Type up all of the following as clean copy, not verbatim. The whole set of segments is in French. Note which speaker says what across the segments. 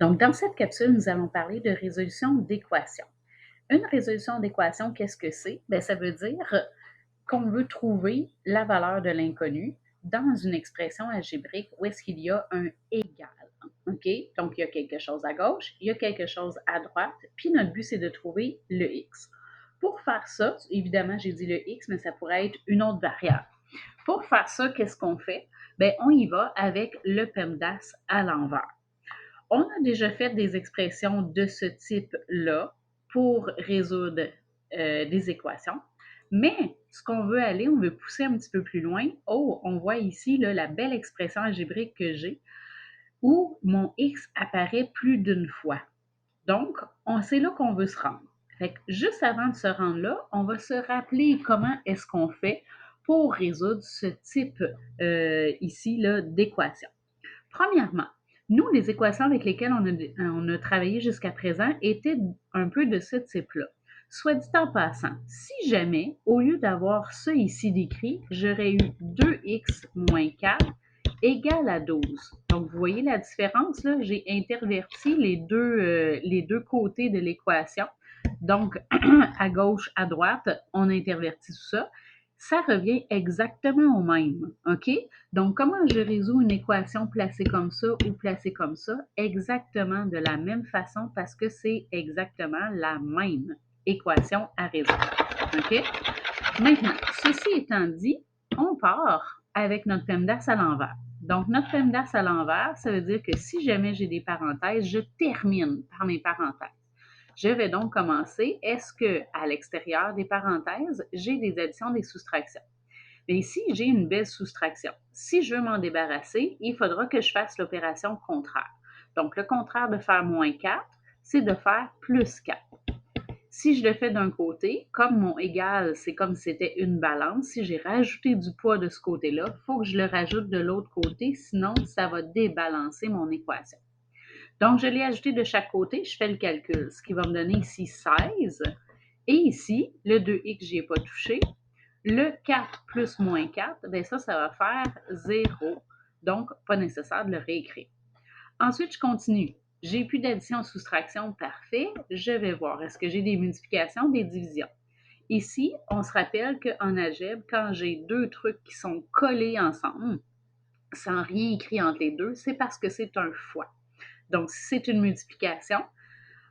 Speaker 1: Donc, dans cette capsule, nous allons parler de résolution d'équations. Une résolution d'équation, qu'est-ce que c'est? Bien, ça veut dire qu'on veut trouver la valeur de l'inconnu dans une expression algébrique où est-ce qu'il y a un égal. OK? Donc, il y a quelque chose à gauche, il y a quelque chose à droite, puis notre but, c'est de trouver le x. Pour faire ça, évidemment, j'ai dit le x, mais ça pourrait être une autre variable. Pour faire ça, qu'est-ce qu'on fait? Bien, on y va avec le PEMDAS à l'envers. On a déjà fait des expressions de ce type-là pour résoudre des équations, mais ce qu'on veut aller, on veut pousser un petit peu plus loin. Oh, on voit ici là, la belle expression algébrique que j'ai où mon x apparaît plus d'une fois. Donc, c'est là qu'on veut se rendre. Fait que juste avant de se rendre là, on va se rappeler comment est-ce qu'on fait pour résoudre ce type ici là, d'équation. Premièrement, nous, les équations avec lesquelles on a travaillé jusqu'à présent étaient un peu de ce type-là. Soit dit en passant, si jamais, au lieu d'avoir ça ici décrit, j'aurais eu 2x moins 4 égale à 12. Donc, vous voyez la différence, là? J'ai interverti les deux côtés de l'équation. Donc, à gauche, à droite, on intervertit tout ça. Ça revient exactement au même, OK? Donc, comment je résous une équation placée comme ça ou placée comme ça? Exactement de la même façon parce que c'est exactement la même équation à résoudre. OK? Maintenant, ceci étant dit, on part avec notre PEMDAS à l'envers. Donc, notre PEMDAS à l'envers, ça veut dire que si jamais j'ai des parenthèses, je termine par mes parenthèses. Je vais donc commencer. Est-ce que à l'extérieur des parenthèses, j'ai des additions, des soustractions? Mais ici, j'ai une belle soustraction. Si je veux m'en débarrasser, il faudra que je fasse l'opération contraire. Donc, le contraire de faire moins 4, c'est de faire plus 4. Si je le fais d'un côté, comme mon égal, c'est comme si c'était une balance, si j'ai rajouté du poids de ce côté-là, il faut que je le rajoute de l'autre côté, sinon ça va débalancer mon équation. Donc, je l'ai ajouté de chaque côté, je fais le calcul, ce qui va me donner ici 16. Et ici, le 2x, je n'y ai pas touché. Le 4 plus moins 4, bien ça va faire 0. Donc, pas nécessaire de le réécrire. Ensuite, je continue. J'ai plus d'addition-soustraction, parfait. Je vais voir, est-ce que j'ai des multiplications, des divisions? Ici, on se rappelle qu'en algèbre, quand j'ai deux trucs qui sont collés ensemble, sans rien écrit entre les deux, c'est parce que c'est un fois. Donc, si c'est une multiplication,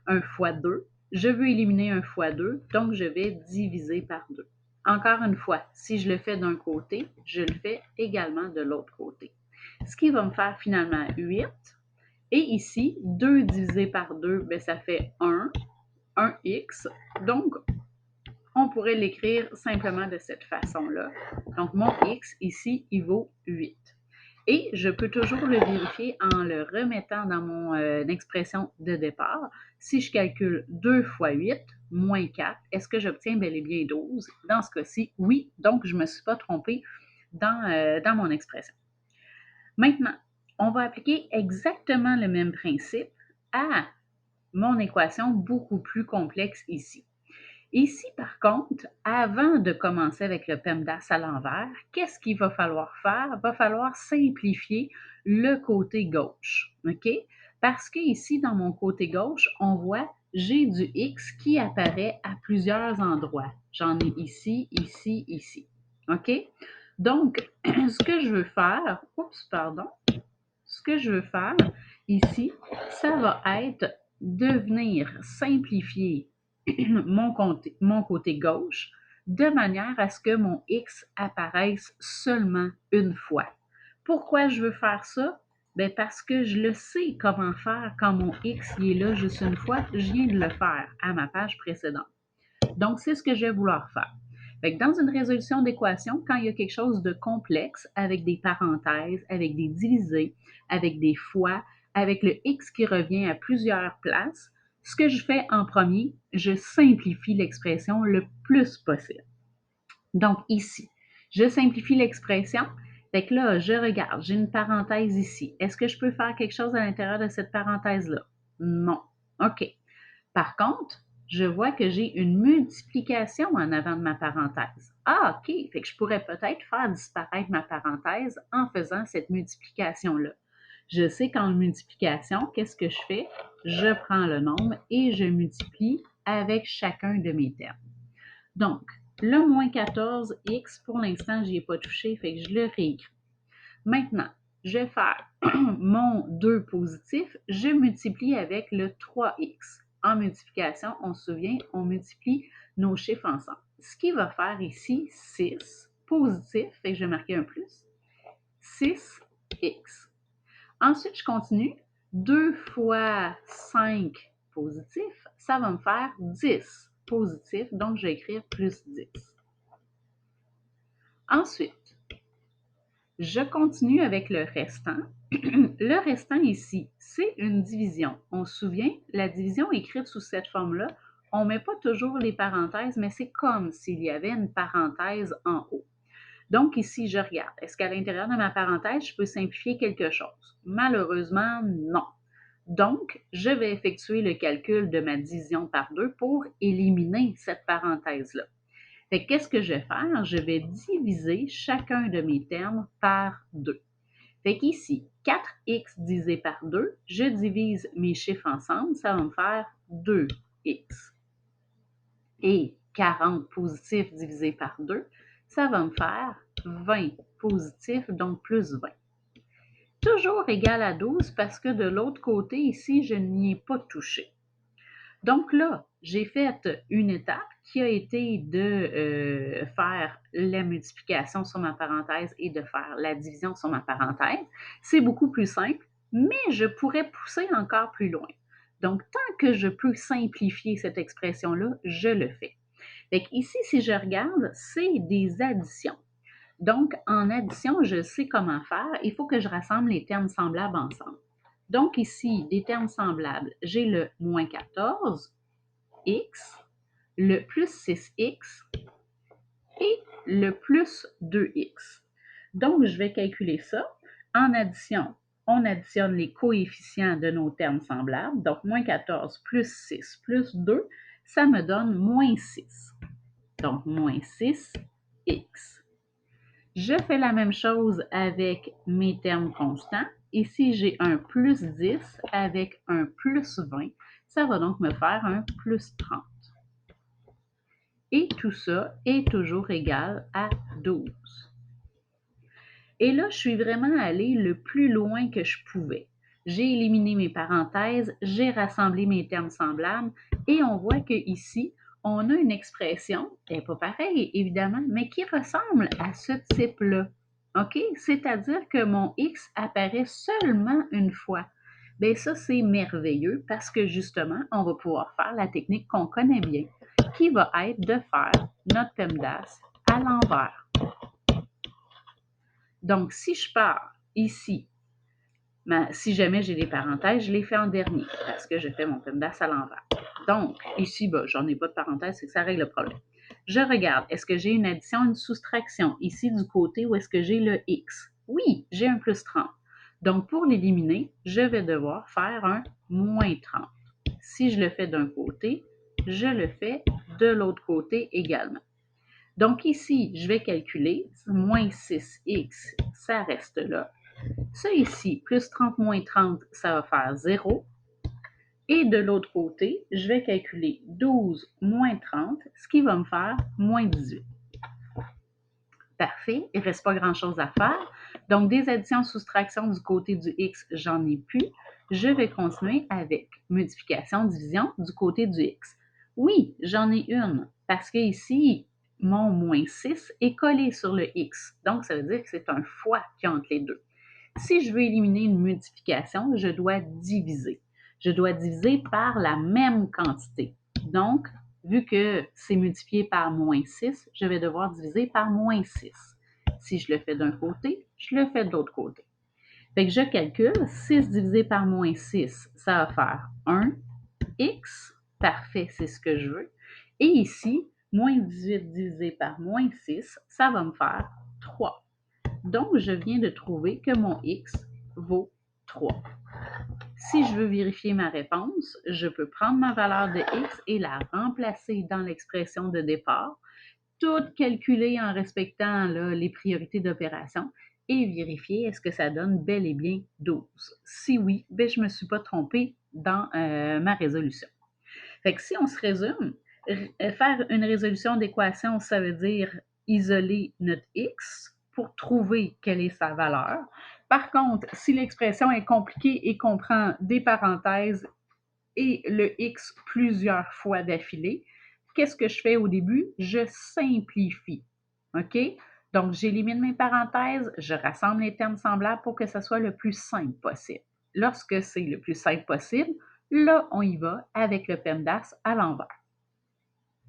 Speaker 1: 1 fois 2, je veux éliminer 1 fois 2, donc je vais diviser par 2. Encore une fois, si je le fais d'un côté, je le fais également de l'autre côté. Ce qui va me faire finalement 8. Et ici, 2 divisé par 2, bien, ça fait 1x. Donc, on pourrait l'écrire simplement de cette façon-là. Donc, mon x ici, il vaut 8. Et je peux toujours le vérifier en le remettant dans mon expression de départ. Si je calcule 2 fois 8 moins 4, est-ce que j'obtiens bel et bien 12? Dans ce cas-ci, oui. Donc, je ne me suis pas trompée dans mon expression. Maintenant, on va appliquer exactement le même principe à mon équation beaucoup plus complexe ici. Ici, par contre, avant de commencer avec le PEMDAS à l'envers, qu'est-ce qu'il va falloir faire? Il va falloir simplifier le côté gauche, OK? Parce que ici, dans mon côté gauche, on voit j'ai du X qui apparaît à plusieurs endroits. J'en ai ici, ici, ici, OK? Donc, ce que je veux faire, ce que je veux faire ici, ça va être de venir simplifier mon côté gauche de manière à ce que mon X apparaisse seulement une fois. Pourquoi je veux faire ça? Bien parce que je le sais comment faire quand mon X est là juste une fois. Je viens de le faire à ma page précédente. Donc, c'est ce que je vais vouloir faire. Fait que dans une résolution d'équation, quand il y a quelque chose de complexe, avec des parenthèses, avec des divisés, avec des fois, avec le x qui revient à plusieurs places, ce que je fais en premier, je simplifie l'expression le plus possible. Donc ici, je simplifie l'expression. Fait que là, je regarde, j'ai une parenthèse ici. Est-ce que je peux faire quelque chose à l'intérieur de cette parenthèse-là? Non. OK. Par contre, je vois que j'ai une multiplication en avant de ma parenthèse. Ah, OK. Fait que je pourrais peut-être faire disparaître ma parenthèse en faisant cette multiplication-là. Je sais qu'en multiplication, qu'est-ce que je fais? Je prends le nombre et je multiplie avec chacun de mes termes. Donc, le moins 14x, pour l'instant, je n'y ai pas touché, fait que je le réécris. Maintenant, je vais faire mon 2 positif, je multiplie avec le 3x. En multiplication, on se souvient, on multiplie nos chiffres ensemble. Ce qui va faire ici 6 positif, fait que je vais marquer un plus, 6x. Ensuite, je continue. 2 fois 5 positif, ça va me faire 10 positif, donc je vais écrire plus 10. Ensuite, je continue avec le restant. Le restant ici, c'est une division. On se souvient, la division écrite sous cette forme-là, on ne met pas toujours les parenthèses, mais c'est comme s'il y avait une parenthèse en haut. Donc ici, je regarde. Est-ce qu'à l'intérieur de ma parenthèse, je peux simplifier quelque chose? Malheureusement, non. Donc, je vais effectuer le calcul de ma division par 2 pour éliminer cette parenthèse-là. Fait que qu'est-ce que je vais faire? Je vais diviser chacun de mes termes par 2. Fait qu'ici, 4x divisé par 2, je divise mes chiffres ensemble, ça va me faire 2x. Et 40 positif divisé par 2, ça va me faire 20 positif, donc plus 20. Toujours égal à 12 parce que de l'autre côté, ici, je n'y ai pas touché. Donc là, j'ai fait une étape qui a été de faire la multiplication sur ma parenthèse et de faire la division sur ma parenthèse. C'est beaucoup plus simple, mais je pourrais pousser encore plus loin. Donc, tant que je peux simplifier cette expression-là, je le fais. Fait ici, si je regarde, c'est des additions. Donc, en addition, je sais comment faire. Il faut que je rassemble les termes semblables ensemble. Donc, ici, des termes semblables, j'ai le moins 14, x, le plus 6x et le plus 2x. Donc, je vais calculer ça. En addition, on additionne les coefficients de nos termes semblables. Donc, moins 14 plus 6 plus 2, ça me donne moins 6. Donc, moins 6x. Je fais la même chose avec mes termes constants. Ici, j'ai un plus 10 avec un plus 20. Ça va donc me faire un plus 30. Et tout ça est toujours égal à 12. Et là, je suis vraiment allée le plus loin que je pouvais. J'ai éliminé mes parenthèses, j'ai rassemblé mes termes semblables et on voit qu'ici, on a une expression, elle n'est pas pareille évidemment, mais qui ressemble à ce type-là. OK? C'est-à-dire que mon X apparaît seulement une fois. Bien, ça, c'est merveilleux parce que justement, on va pouvoir faire la technique qu'on connaît bien, qui va être de faire notre PEMDAS à l'envers. Donc, si je pars ici, si jamais j'ai des parenthèses, je les fais en dernier parce que je fais mon PEMDAS à l'envers. Donc, ici, j'en ai pas de parenthèses, c'est que ça règle le problème. Je regarde, est-ce que j'ai une addition, une soustraction? Ici, du côté où est-ce que j'ai le X? Oui, j'ai un plus 30. Donc, pour l'éliminer, je vais devoir faire un moins 30. Si je le fais d'un côté, je le fais de l'autre côté également. Donc ici, je vais calculer, moins 6x, ça reste là. Ça ici, plus 30 moins 30, ça va faire 0. Et de l'autre côté, je vais calculer 12 moins 30, ce qui va me faire moins 18. Parfait, il ne reste pas grand-chose à faire. Donc, des additions, soustractions du côté du x, j'en ai plus. Je vais continuer avec multiplication, division du côté du x. Oui, j'en ai une, parce que ici, mon moins 6 est collé sur le x. Donc, ça veut dire que c'est un fois qui entre les deux. Si je veux éliminer une multiplication, je dois diviser. Je dois diviser par la même quantité. Donc, vu que c'est multiplié par moins 6, je vais devoir diviser par moins 6. Si je le fais d'un côté, je le fais de l'autre côté. Fait que je calcule, 6 divisé par moins 6, ça va faire 1x. Parfait, c'est ce que je veux. Et ici, moins 18 divisé par moins 6, ça va me faire 3. Donc, je viens de trouver que mon x vaut 3. Si je veux vérifier ma réponse, je peux prendre ma valeur de x et la remplacer dans l'expression de départ, tout calculer en respectant là, les priorités d'opération. et vérifier est-ce que ça donne bel et bien 12. Si oui, ben, je ne me suis pas trompée dans ma résolution. Fait que si on se résume, faire une résolution d'équation, ça veut dire isoler notre x pour trouver quelle est sa valeur. Par contre, si l'expression est compliquée et qu'on prend des parenthèses et le x plusieurs fois d'affilée, qu'est-ce que je fais au début? Je simplifie. OK? Donc, j'élimine mes parenthèses, je rassemble les termes semblables pour que ce soit le plus simple possible. Lorsque c'est le plus simple possible, là, on y va avec le PEMDAS à l'envers.